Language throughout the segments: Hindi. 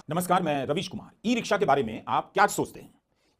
नमस्कार, मैं रवीश कुमार। ई रिक्शा के बारे में आप क्या सोचते हैं?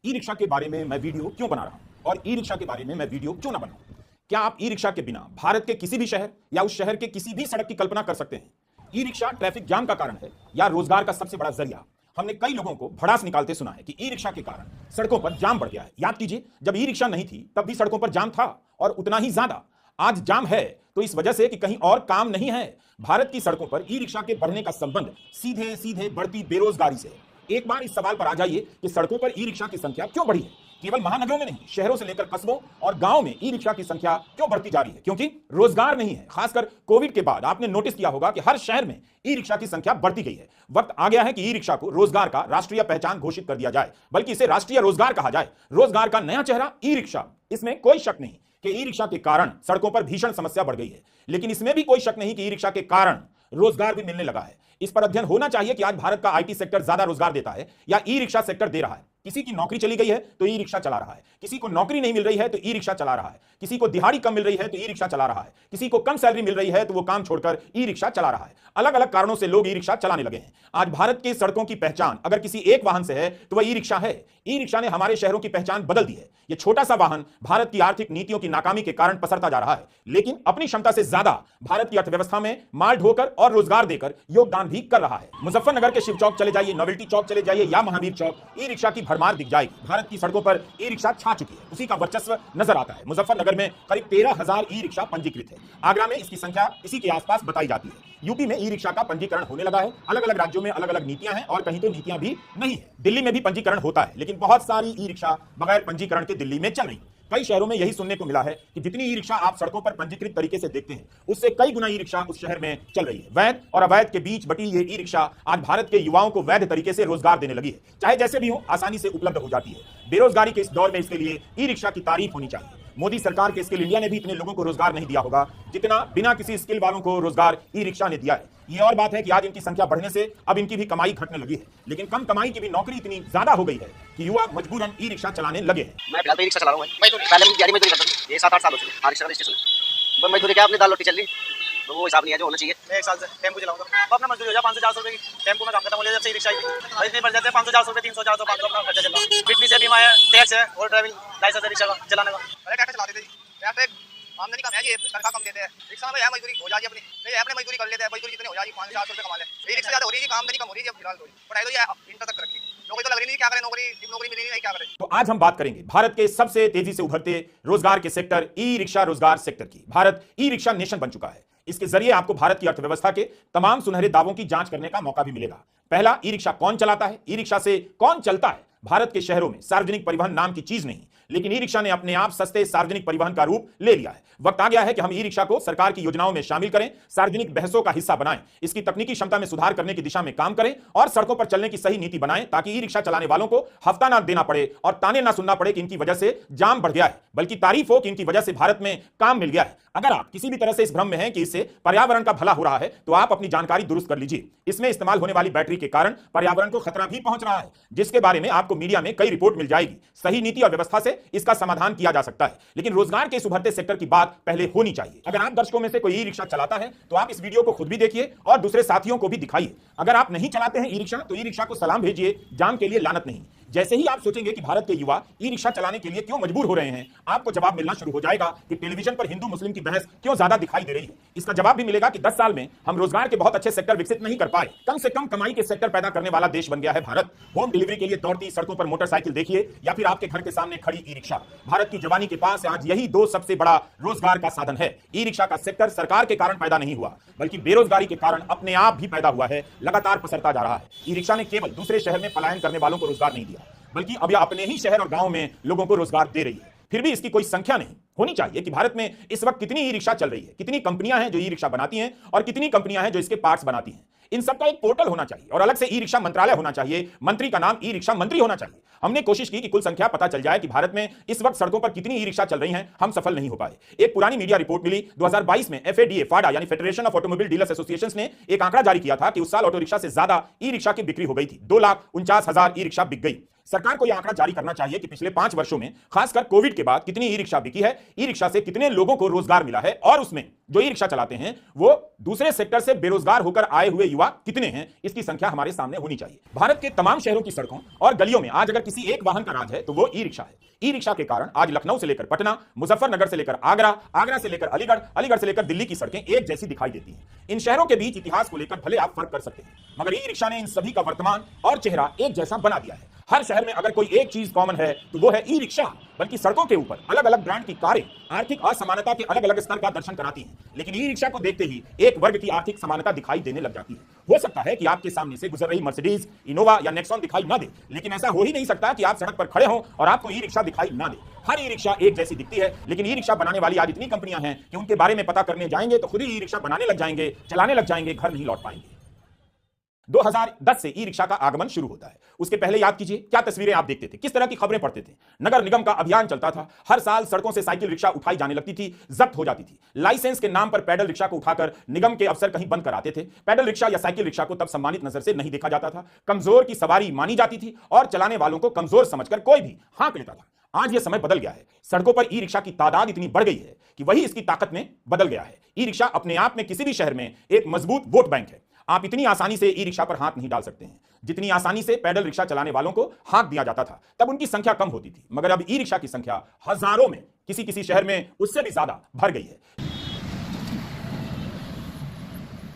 ई रिक्शा के बारे में मैं वीडियो क्यों बना रहा हूं और ई रिक्शा के बारे में मैं वीडियो क्यों ना बनाऊं? क्या आप ई रिक्शा के बिना भारत के किसी भी शहर या उस शहर के किसी भी सड़क की कल्पना कर सकते हैं? ई रिक्शा ट्रैफिक जाम का कारण है या रोजगार का सबसे बड़ा जरिया? हमने कई लोगों को भड़ास निकालते सुना है कि ई रिक्शा के कारण सड़कों पर जाम बढ़ गया है। याद कीजिए, जब ई रिक्शा नहीं थी तब भी सड़कों पर जाम था और उतना ही ज्यादा। आज जाम है तो इस वजह से कि कहीं और काम नहीं है। भारत की सड़कों पर ई रिक्शा के बढ़ने का संबंध सीधे सीधे बढ़ती बेरोजगारी से है। एक बार इस सवाल पर आ जाइए कि सड़कों पर ई रिक्शा की संख्या क्यों बढ़ी है? केवल महानगरों में नहीं, शहरों से लेकर कस्बों और गांवों में ई रिक्शा की संख्या क्यों बढ़ती जा रही है? क्योंकि रोजगार नहीं है। खासकर कोविड के बाद आपने नोटिस किया होगा कि हर शहर में ई रिक्शा की संख्या बढ़ती गई है। वक्त आ गया है कि ई रिक्शा को रोजगार का राष्ट्रीय पहचान घोषित कर दिया जाए, बल्कि इसे राष्ट्रीय रोजगार कहा जाए। रोजगार का नया चेहरा ई रिक्शा, इसमें कोई शक नहीं कि ई रिक्शा के कारण सड़कों पर भीषण समस्या बढ़ गई है, लेकिन इसमें भी कोई शक नहीं कि ई रिक्शा के कारण रोजगार भी मिलने लगा है। इस पर अध्ययन होना चाहिए कि आज भारत का आईटी सेक्टर ज्यादा रोजगार देता है या ई रिक्शा सेक्टर दे रहा है। किसी की नौकरी चली गई है तो ई रिक्शा चला रहा है, किसी को नौकरी नहीं मिल रही है तो ई रिक्शा चला रहा है, किसी को दिहाड़ी कम मिल रही है तो ई रिक्शा चला रहा है, किसी को कम सैलरी मिल रही है तो वो काम छोड़कर ई रिक्शा चला रहा है। अलग अलग कारणों से लोग ई रिक्शा चलाने लगे हैं। आज भारत की सड़कों की पहचान अगर किसी एक वाहन से है तो वह ई रिक्शा है। ई रिक्शा ने हमारे शहरों की पहचान बदल दी है। यह छोटा सा वाहन भारत की आर्थिक नीतियों की नाकामी के कारण पसरता जा रहा है, लेकिन अपनी क्षमता से ज्यादा भारत की अर्थव्यवस्था में माल ढोकर और रोजगार देकर योगदान भी कर रहा है। मुजफ्फरनगर के शिव चौक चले जाइए, नोवेल्टी चौक चले जाइए या महावीर चौक, ई रिक्शा की भरमार दिख जाएगी। भारत की सड़कों पर ई रिक्शा छा चुकी है, उसी का वर्चस्व नजर आता है। मुजफ्फरनगर में करीब 13,000 ई रिक्शा पंजीकृत है। आगरा में इसकी संख्या इसी के आसपास बताई जाती है। यूपी में ई रिक्शा का पंजीकरण होने लगा है। अलग अलग राज्यों में अलग अलग नीतियां हैं और कहीं तो नीतियां भी नहीं है। दिल्ली में भी पंजीकरण होता है, लेकिन बहुत सारी ई रिक्शा बगैर पंजीकरण के दिल्ली में चल रही है। कई शहरों में यही सुनने को मिला है कि जितनी ई रिक्शा आप सड़कों पर पंजीकृत तरीके से देखते हैं, उससे कई गुना ई रिक्शा उस शहर में चल रही है। वैध और अवैध के बीच बटी ये ई रिक्शा आज भारत के युवाओं को वैध तरीके से रोजगार देने लगी है। चाहे जैसे भी हो, आसानी से उपलब्ध हो जाती है। बेरोजगारी के इस दौर में इसके लिए ई रिक्शा की तारीफ होनी चाहिए। मोदी सरकार के स्किल इंडिया ने भी इतने लोगों को रोजगार नहीं दिया होगा जितना बिना किसी स्किल वालों को रोजगार ई रिक्शा ने दिया है। ये और बात है कि आज इनकी संख्या बढ़ने से अब इनकी भी कमाई घटने लगी है, लेकिन कम कमाई की भी नौकरी इतनी ज्यादा हो गई है कि युवा मजबूरन ई रिक्शा चलाने लगे हैं। मैं फिलहाल तो ई रिक्शा चला रहा हूँ। मैं तो पहले अपनी दिहाड़ी मजदूरी करता था, ये 7-8 साल हो चुके रिक्शा स्टेशन पर। मजदूरी क्या अपनी दाल रोटी चल रही, तो वो हिसाब नहीं है जो होना चाहिए। मैं 1 साल से टेम्पो चलाऊंगा, अपना मजदूरी हो जाए 500-400 रुपए की। टेम्पो में काम करता हूँ, जब से ई रिक्शा आई इतने बढ़ जाते हैं 500-400 रुपए, 300-400 500 अपना खर्चा चल रहा है। फिटनेस है, बीमा है, टैक्स है और ड्राइविंग लाइसेंस है रिक्शा चलाने का। पहले ट्रैक्टर चलाते थे, ट्रैक्टर आमदनी कम है, ये तनख्वाह कम देते हैं। रिक्शा में है मजदूरी हो जाती है अपनी, नहीं अपने मजदूरी कर लेते हैं। मजदूरी जितनी हो जाएगी 500-400 रुपए कमा ले। ई रिक्शा ज्यादा हो रही है, आमदनी कम हो रही है फिलहाल। पढ़ाई तो ये इंटर तक रखी, नौकरी तो लग रही नहीं, क्या करें, नौकरी मिली नहीं, क्या करें। तो आज हम बात करेंगे भारत के सबसे तेजी से उभरते रोजगार के सेक्टर ई रिक्शा रोजगार सेक्टर की। भारत ई रिक्शा नेशन बन चुका है। इसके जरिए आपको भारत की अर्थव्यवस्था के तमाम सुनहरे दावों की जांच करने का मौका भी मिलेगा। पहला, ई रिक्शा कौन चलाता है, ई रिक्शा से कौन चलता है? भारत के शहरों में सार्वजनिक परिवहन नाम की चीज नहीं, लेकिन ई रिक्शा ने अपने आप सस्ते सार्वजनिक परिवहन का रूप ले लिया है। वक्त आ गया है कि हम ई रिक्शा को सरकार की योजनाओं में शामिल करें, सार्वजनिक बहसों का हिस्सा बनाएं, इसकी तकनीकी क्षमता में सुधार करने की दिशा में काम करें और सड़कों पर चलने की सही नीति बनाएं, ताकि ई रिक्शा चलाने वालों को हफ्ता ना देना पड़े और ताने ना सुनना पड़े कि इनकी वजह से जाम बढ़ गया है, बल्कि तारीफ हो कि इनकी वजह से भारत में काम मिल गया है। अगर आप किसी भी तरह से इस भ्रम में हैं कि इससे पर्यावरण का भला हो रहा है, तो आप अपनी जानकारी दुरुस्त कर लीजिए। इसमें इस्तेमाल होने वाली बैटरी के कारण पर्यावरण को खतरा भी पहुंच रहा है, जिसके बारे में आपको मीडिया में कई रिपोर्ट मिल जाएगी। सही नीति और व्यवस्था से इसका समाधान किया जा सकता है, लेकिन रोजगार के इस उभरते सेक्टर की बात पहले होनी चाहिए। अगर आप दर्शकों में से कोई ई रिक्शा चलाता है तो आप इस वीडियो को खुद भी देखिए और दूसरे साथियों को भी दिखाइए। अगर आप नहीं चलाते हैं ई रिक्शा, तो ई रिक्शा को सलाम भेजिए, जाम के लिए लानत नहीं। जैसे ही आप सोचेंगे कि भारत के युवा ई रिक्शा चलाने के लिए क्यों मजबूर हो रहे हैं, आपको जवाब मिलना शुरू हो जाएगा कि टेलीविजन पर हिंदू मुस्लिम की बहस क्यों ज्यादा दिखाई दे रही है। इसका जवाब भी मिलेगा कि 10 साल में हम रोजगार के बहुत अच्छे सेक्टर विकसित नहीं कर पाए। कम से कम कमाई के सेक्टर पैदा करने वाला देश बन गया है भारत। होम डिलीवरी के लिए दौड़ती सड़कों पर मोटरसाइकिल देखिए या फिर आपके घर के सामने खड़ी ई रिक्शा। भारत की जवानी के पास आज यही दो सबसे बड़ा रोजगार का साधन है। ई रिक्शा का सेक्टर सरकार के कारण पैदा नहीं हुआ, बल्कि बेरोजगारी के कारण अपने आप भी पैदा हुआ है, लगातार पसरता जा रहा है। ई रिक्शा ने केवल दूसरे शहर में पलायन करने वालों को रोजगार नहीं दिया, बल्कि अब यह अपने ही शहर और गांव में लोगों को रोजगार दे रही है। फिर भी इसकी कोई संख्या नहीं होनी चाहिए कि भारत में इस वक्त कितनी ई रिक्शा चल रही है, कितनी कंपनियां हैं जो ई रिक्शा बनाती हैं और कितनी कंपनियां हैं जो इसके पार्ट्स बनाती हैं। इन सबका एक पोर्टल होना चाहिए और अलग से ई रिक्शा मंत्रालय होना चाहिए। मंत्री का नाम ई रिक्शा मंत्री होना चाहिए। हमने कोशिश की कि कुल संख्या पता चल जाए कि भारत में इस वक्त सड़कों पर कितनी ई रिक्शा चल रही हैं, हम सफल नहीं हो पाए। एक पुरानी मीडिया रिपोर्ट मिली 2022 में FADA फाडा यानी federation of automobile dealers associations ने एक आंकड़ा जारी किया था कि उस साल ऑटो रिक्शा से ज्यादा ई रिक्शा की बिक्री हो गई थी। 2,49,000 ई रिक्शा बिक गई। सरकार को यह आंकड़ा जारी करना चाहिए कि पिछले 5 वर्षों में खासकर कोविड के बाद कितनी ई रिक्शा बिकी है, ई रिक्शा से कितने लोगों को रोजगार मिला है और उसमें जो ई रिक्शा चलाते हैं वो दूसरे सेक्टर से बेरोजगार होकर आए हुए युवा कितने हैं, इसकी संख्या हमारे सामने होनी चाहिए। भारत के तमाम शहरों की सड़कों और गलियों में आज अगर किसी एक वाहन का राज है तो वो ई रिक्शा है। ई रिक्शा के कारण आज लखनऊ से लेकर पटना, मुजफ्फरनगर से लेकर आगरा, आगरा से लेकर अलीगढ़, अलीगढ़ से लेकर दिल्ली की सड़कें एक जैसी दिखाई देती हैं। इन शहरों के बीच इतिहास को लेकर भले आप फर्क कर सकते हैं, मगर ई रिक्शा ने इन सभी का वर्तमान और चेहरा एक जैसा बना दिया है। हर शहर में अगर कोई एक चीज कॉमन है तो वो है ई रिक्शा। बल्कि सड़कों के ऊपर अलग अलग ब्रांड की कारें आर्थिक असमानता के अलग अलग स्तर का दर्शन कराती हैं, लेकिन ई रिक्शा को देखते ही एक वर्ग की आर्थिक समानता दिखाई देने लग जाती है। हो सकता है कि आपके सामने से गुजर रही मर्सिडीज, इनोवा या नेक्सॉन दिखाई ना दे, लेकिन ऐसा हो ही नहीं सकता कि आप सड़क पर खड़े हों और आपको ई रिक्शा दिखाई ना दे। हर ई रिक्शा एक जैसी दिखती है, लेकिन ई रिक्शा बनाने वाली आज इतनी कंपनियां हैं कि उनके बारे में पता करने जाएंगे तो खुद ही ई रिक्शा बनाने लग जाएंगे, चलाने लग जाएंगे, घर नहीं लौट पाएंगे। 2010 से ई रिक्शा का आगमन शुरू होता है। उसके पहले याद कीजिए क्या तस्वीरें आप देखते थे, किस तरह की खबरें पढ़ते थे। नगर निगम का अभियान चलता था, हर साल सड़कों से साइकिल रिक्शा उठाई जाने लगती थी, जब्त हो जाती थी। लाइसेंस के नाम पर पैडल रिक्शा को उठाकर निगम के अफसर कहीं बंद कराते थे। पैडल रिक्शा या साइकिल रिक्शा को तब सम्मानित नजर से नहीं देखा जाता था, कमजोर की सवारी मानी जाती थी और चलाने वालों को कमजोर समझकर कोई भी हाँक लेता था। आज यह समय बदल गया है। सड़कों पर ई रिक्शा की तादाद इतनी बढ़ गई है कि वही इसकी ताकत में बदल गया है। ई रिक्शा अपने आप में किसी भी शहर में एक मजबूत वोट बैंक है। आप इतनी आसानी से ई रिक्शा पर हाथ नहीं डाल सकते हैं जितनी आसानी से पैडल रिक्शा चलाने वालों को हाथ दिया जाता था। तब उनकी संख्या कम होती थी, मगर अब ई रिक्शा की संख्या हजारों में, किसी किसी शहर में उससे भी ज्यादा भर गई है।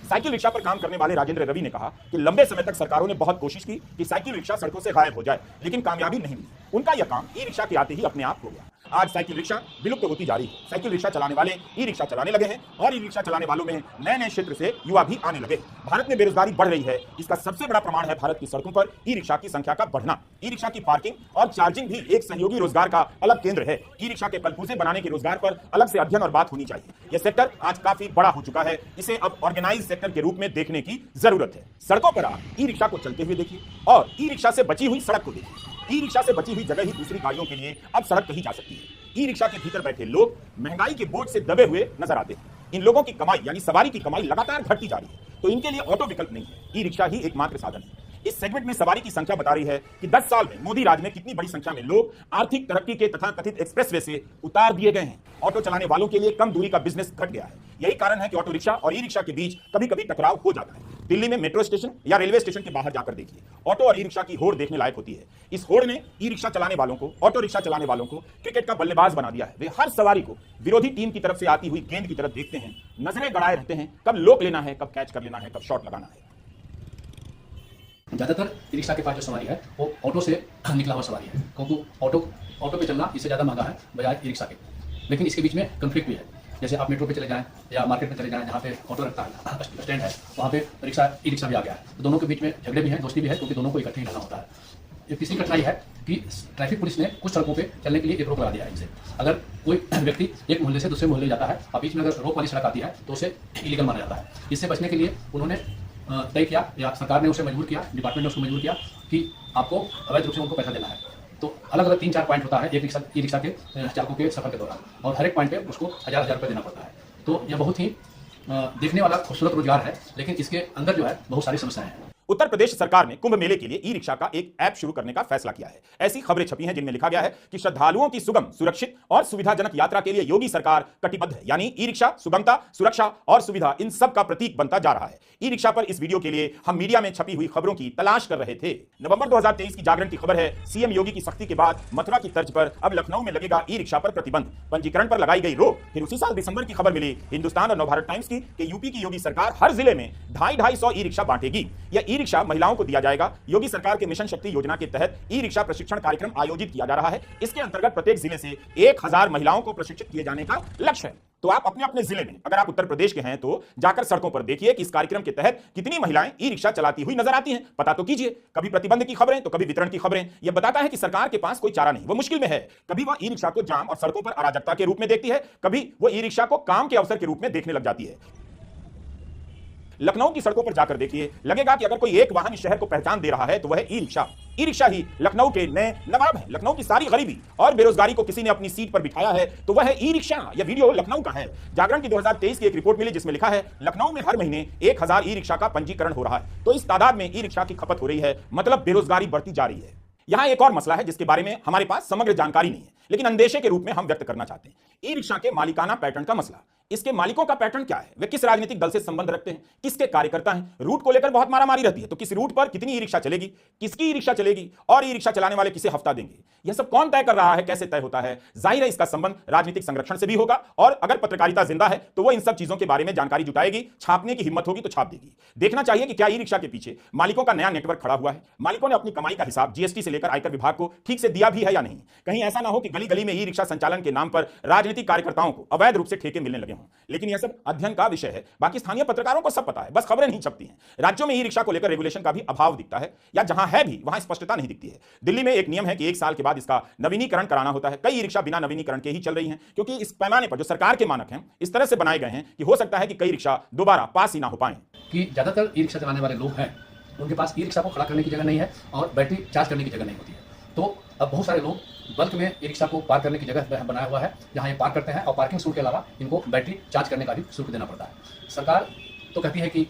साइकिल रिक्शा पर काम करने वाले राजेंद्र रवि ने कहा कि लंबे समय तक सरकारों ने बहुत कोशिश की कि साइकिल रिक्शा सड़कों से गायब हो जाए, लेकिन कामयाबी नहीं मिली। उनका यह काम ई रिक्शा के आते ही अपने आप हो गया। आज साइकिल रिक्शा विलुप्त होती जा रही है। साइकिल रिक्शा चलाने वाले ई रिक्शा चलाने लगे हैं और ई रिक्शा चलाने वालों में नए नए क्षेत्र से युवा भी आने लगे। भारत में बेरोजगारी बढ़ रही है, इसका सबसे बड़ा प्रमाण है भारत की सड़कों पर ई रिक्शा की संख्या का बढ़ना। ई रिक्शा की पार्किंग और चार्जिंग भी एक सहयोगी रोजगार का अलग केंद्र है। ई रिक्शा के पलपूसे बनाने के रोजगार पर अलग से अध्ययन और बात होनी चाहिए। यह सेक्टर आज काफी बड़ा हो चुका है, इसे अब ऑर्गेनाइज सेक्टर के रूप में देखने की जरूरत है। सड़कों पर आप ई रिक्शा को चलते हुए देखिए और ई रिक्शा से बची हुई सड़क को देखिए। ई रिक्शा से बची हुई जगह ही दूसरी गाड़ियों के लिए अब सड़क कही जा सकती है। ई रिक्शा के भीतर बैठे लोग महंगाई के बोझ से दबे हुए नजर आते हैं। इन लोगों की कमाई यानी सवारी की कमाई लगातार घटती जा रही है, तो इनके लिए ऑटो विकल्प नहीं है, ई रिक्शा ही एकमात्र साधन है। इस सेगमेंट में सवारी की संख्या बता रही है कि 10 साल में मोदी राज में कितनी बड़ी संख्या में लोग आर्थिक तरक्की के तथा कथित एक्सप्रेसवे से उतार दिए गए हैं। ऑटो चलाने वालों के लिए कम दूरी का बिजनेस घट गया है। यही कारण है कि ऑटो रिक्शा और ई रिक्शा के बीच कभी कभी टकराव हो जाता है। दिल्ली में मेट्रो स्टेशन या रेलवे स्टेशन के बाहर जाकर देखिए, ऑटो और ई रिक्शा की होड़ देखने लायक होती है। इस होड़ ने ई रिक्शा चलाने वालों को, ऑटो रिक्शा चलाने वालों को क्रिकेट का बल्लेबाज बना दिया है। वे हर सवारी को विरोधी टीम की तरफ से आती हुई गेंद की तरफ देखते हैं, नजरें गड़ाए रहते हैं, कब लोक लेना है, कब कैच कर लेना है, कब शॉट लगाना है। ज़्यादातर ई रिक्शा के पास जो सवारी है वो ऑटो से निकला हुआ सवारी है, क्योंकि ऑटो पे चलना इससे ज़्यादा महंगा है बजाय ई रिक्शा के। लेकिन इसके बीच में कन्फ्लिक्ट भी है। जैसे आप मेट्रो पे चले जाएं या मार्केट में चले जाएं जहाँ पे ऑटो रखता है, स्टैंड है, वहाँ पे रिक्शा ई रिक्शा भी आ गया है। तो दोनों के बीच में झगड़े भी हैं, दोस्ती भी है, क्योंकि दोनों को इकट्ठे ही रहना होता है। एक तीसरी कठिनाई है कि ट्रैफिक पुलिस ने कुछ सड़कों पे चलने के लिए एक रोक लगा दिया है इनसे। अगर कोई व्यक्ति एक मोहल्ले से दूसरे मोहल्ले जाता है और बीच में अगर रोक वाली सड़क आती है तो उसे इलीगल माना जाता है। इससे बचने के लिए उन्होंने तय किया या सरकार ने उसे मजबूर किया, डिपार्टमेंट ने उसको मजबूर किया कि आपको अवैध रूप से उनको पैसा देना है। तो अलग अलग 3-4 पॉइंट होता है एक ई रिक्शा के चालकों के सफर के दौरान, और हर एक पॉइंट पे उसको 1000 रुपये देना पड़ता है। तो यह बहुत ही देखने वाला खूबसूरत रोजगार है, लेकिन इसके अंदर जो है बहुत सारी समस्याएं हैं। उत्तर प्रदेश सरकार ने कुंभ मेले के लिए ई रिक्शा का एक ऐप शुरू करने का फैसला किया है। ऐसी खबरें छपी हैं जिनमें लिखा गया है कि श्रद्धालुओं की सुगम, सुरक्षित और सुविधाजनक यात्रा के लिए योगी सरकार कटिबद्ध है। यानी ई रिक्शा सुगमता, सुरक्षा और सुविधा इन सब का प्रतीक बनता जा रहा है। ई रिक्शा पर इस वीडियो के लिए हम मीडिया में छपी हुई खबरों की तलाश कर रहे थे। नवंबर 2023 की जागरण की खबर है, सीएम योगी की सख्ती के बाद मथुरा की तर्ज पर अब लखनऊ में लगेगा ई रिक्शा पर प्रतिबंध, पंजीकरण पर लगाई गई रोक। फिर उसी साल दिसंबर की खबर मिली हिंदुस्तान और नवभारत टाइम्स की कि यूपी की योगी सरकार हर जिले में 250 ई रिक्शा बांटेगी। यह ई रिक्शा महिलाओं को दिया जाएगा। योगी सरकार के मिशन शक्ति योजना के तहत ई रिक्शा प्रशिक्षण कार्यक्रम आयोजित किया जा रहा है। इसके अंतर्गत प्रत्येक जिले से 1000 महिलाओं को प्रशिक्षित किए जाने का लक्ष्य है। तो आप अपने अपने जिले में, अगर आप उत्तर प्रदेश के हैं तो जाकर सड़कों पर देखिए कि इस कार्यक्रम के तहत कितनी महिलाएं ई रिक्शा चलाती हुई नजर आती हैं। पता तो कीजिए। कभी प्रतिबंध की खबरें तो कभी वितरण की खबरें। यह बताता है कि सरकार के पास कोई चारा नहीं, वो मुश्किल में है। कभी वह ई रिक्शा को जाम और सड़कों पर अराजकता के रूप में देखती है, कभी वो ई रिक्शा को काम के अवसर के रूप में देखने लग जाती है। लखनऊ की सड़कों पर जाकर देखिए, लगेगा कि अगर कोई एक वाहन इस शहर को पहचान दे रहा है तो वह है ई रिक्शा। ई रिक्शा ही लखनऊ के नए नवाब है। लखनऊ की सारी गरीबी और बेरोजगारी को किसी ने अपनी सीट पर बिठाया है तो वह है ई रिक्शा। यह वीडियो लखनऊ का है। जागरण की 2023 की एक रिपोर्ट मिली जिसमें लिखा है लखनऊ में हर महीने 1000 ई रिक्शा का पंजीकरण हो रहा है। तो इस तादाद में ई रिक्शा की खपत हो रही है, मतलब बेरोजगारी बढ़ती जा रही है। यहां एक और मसला है जिसके बारे में हमारे पास समग्र जानकारी नहीं है, लेकिन अंदेशे के रूप में हम व्यक्त करना चाहते हैं। ई रिक्शा के मालिकाना पैटर्न का मसला। इसके मालिकों का पैटर्न क्या है, वे किस राजनीतिक दल से संबंध रखते हैं, किसके कार्यकर्ता हैं, रूट को लेकर बहुत मारामारी रहती है। तो किस रूट पर कितनी ई रिक्शा चलेगी, किसकी ई रिक्शा चलेगी और ई रिक्शा चलाने वाले किसे हफ्ता देंगे, यह सब कौन तय कर रहा है, कैसे तय होता है। जाहिर है इसका संबंध राजनीतिक संरक्षण से भी होगा, और अगर पत्रकारिता जिंदा है तो वो इन सब चीजों के बारे में जानकारी जुटाएगी, छापने की हिम्मत होगी तो छाप देगी। देखना चाहिए कि क्या ई रिक्शा के पीछे मालिकों का नया नेटवर्क खड़ा हुआ है, मालिकों ने अपनी कमाई का हिसाब जीएसटी से लेकर आयकर विभाग को ठीक से दिया भी है या नहीं। कहीं ऐसा ना हो कि गली गली में ई रिक्शा संचालन के नाम पर राजनीतिक कार्यकर्ताओं को अवैध रूप से ठेके मिलने लगे हों। लेकिन यह सब अध्ययन का विषय है। बाकी स्थानीय पत्रकारों को सब पता है, बस खबरें नहीं छपती हैं। राज्यों में ई रिक्शा को लेकर रेगुलेशन का भी अभाव दिखता है, या जहां है भी वहां स्पष्टता नहीं दिखती है। दिल्ली में एक नियम है कि 1 साल के बाद इसका नवीनीकरण कराना होता है। कई ई रिक्शा बिना नवीनीकरण के ही चल रही हैं, क्योंकि इस पैमाने पर जो सरकार के मानक हैं इस तरह से बनाए गए हैं कि हो सकता है कि कई रिक्शा दोबारा पास ही ना हो पाए। कि ज़्यादातर ई रिक्शा चलाने वाले लोग हैं, उनके पास ई रिक्शा को खड़ा करने की जगह नहीं है और बैटरी चार्ज करने की जगह नहीं होती है। तो अब बहुत सारे लोग बल्क में ई रिक्शा को पार्क करने की जगह बनाया हुआ है, जहाँ ये पार्क करते हैं, और पार्किंग शुल्क के अलावा इनको बैटरी चार्ज करने का भी शुल्क देना पड़ता है। सरकार तो कहती है कि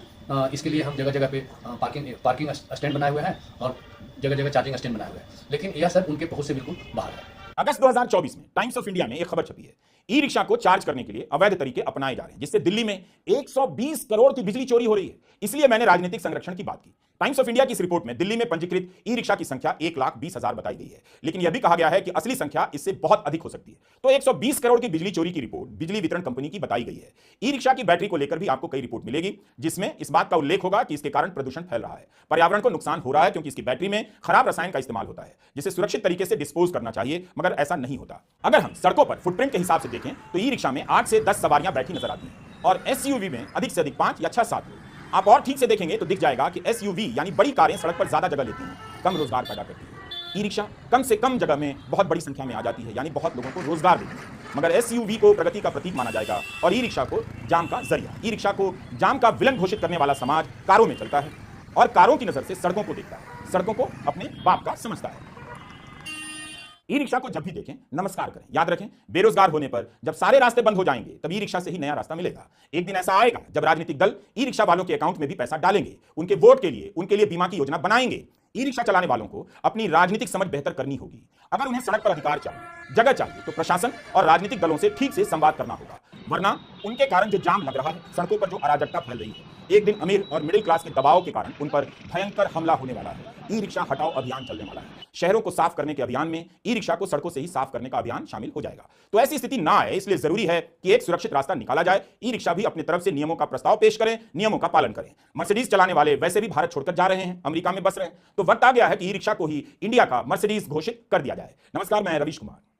इसके लिए हम जगह जगह पे पार्किंग स्टैंड बनाए हुए हैं और जगह जगह चार्जिंग स्टैंड बनाए हुए हैं, लेकिन यह सब उनके पहुंच से बिल्कुल बाहर है। अगस्त 2024 में टाइम्स ऑफ इंडिया में एक खबर छपी है, ई रिक्शा को चार्ज करने के लिए अवैध तरीके अपनाए जा रहे हैं, जिससे दिल्ली में 120 करोड़ की बिजली चोरी हो रही है। इसलिए मैंने राजनीतिक संरक्षण की बात की। टाइम्स ऑफ इंडिया की इस रिपोर्ट में दिल्ली में पंजीकृत ई रिक्शा की संख्या 1,20,000 बताई गई है, लेकिन यह भी कहा गया है कि असली संख्या इससे बहुत अधिक हो सकती है। तो 120 करोड़ की बिजली चोरी की रिपोर्ट बिजली वितरण कंपनी की बताई गई है। ई रिक्शा की बैटरी को लेकर भी आपको कई रिपोर्ट मिलेगी, जिसमें इस बात का उल्लेख होगा कि इसके कारण प्रदूषण फैल रहा है, पर्यावरण को नुकसान हो रहा है, क्योंकि इसकी बैटरी में खराब रसायन का इस्तेमाल होता है, जिसे सुरक्षित तरीके से डिस्पोज करना चाहिए, मगर ऐसा नहीं होता। अगर हम सड़कों पर फुटप्रिंट के हिसाब से देखें तो ई रिक्शा में 8 से 10 सवारियां बैठी नजर आती हैं, और एसयूवी में अधिक से अधिक 5 या 6-7 लोग। आप और ठीक से देखेंगे तो दिख जाएगा कि एसयूवी यानी बड़ी कारें सड़क पर ज्यादा जगह लेती हैं, कम रोजगार पैदा करती हैं। ई रिक्शा कम से कम जगह में बहुत बड़ी संख्या में आ जाती है, यानी बहुत लोगों को रोजगार देती है, मगर एसयूवी को प्रगति का प्रतीक माना जाएगा और ई रिक्शा को जाम का जरिया। ई रिक्शा को जाम का विलन घोषित करने वाला समाज कारों में चलता है और कारों की नजर से सड़कों को देखता है, सड़कों को अपने बाप का समझता है। ई रिक्शा को जब भी देखें नमस्कार करें। याद रखें, बेरोजगार होने पर जब सारे रास्ते बंद हो जाएंगे तब ई रिक्शा से ही नया रास्ता मिलेगा। एक दिन ऐसा आएगा जब राजनीतिक दल ई रिक्शा वालों के अकाउंट में भी पैसा डालेंगे, उनके वोट के लिए, उनके लिए बीमा की योजना बनाएंगे। ई रिक्शा चलाने वालों को अपनी राजनीतिक समझ बेहतर करनी होगी। अगर उन्हें सड़क पर अधिकार चाहिए, जगह चाहिए, तो प्रशासन और राजनीतिक दलों से ठीक से संवाद करना होगा, वरना उनके कारण जो जाम लग रहा है, सड़कों पर जो अराजकता फैल रही है, एक दिन अमीर और मिडिल क्लास के दबाव के कारण उन पर भयंकर हमला होने वाला है। ई रिक्शा हटाओ अभियान चलने वाला है। शहरों को साफ करने के अभियान में ई रिक्शा को सड़कों से ही साफ करने का अभियान शामिल हो जाएगा। तो ऐसी स्थिति ना आए, इसलिए जरूरी है कि एक सुरक्षित रास्ता निकाला जाए। ई रिक्शा भी अपनी तरफ से नियमों का प्रस्ताव पेश करें, नियमों का पालन करें। मर्सिडीज चलाने वाले वैसे भी भारत छोड़कर जा रहे हैं, अमेरिका में बस रहे हैं, तो वक्त आ गया है कि ई रिक्शा को ही इंडिया का मर्सिडीज घोषित कर दिया जाए। नमस्कार, मैं रवीश कुमार।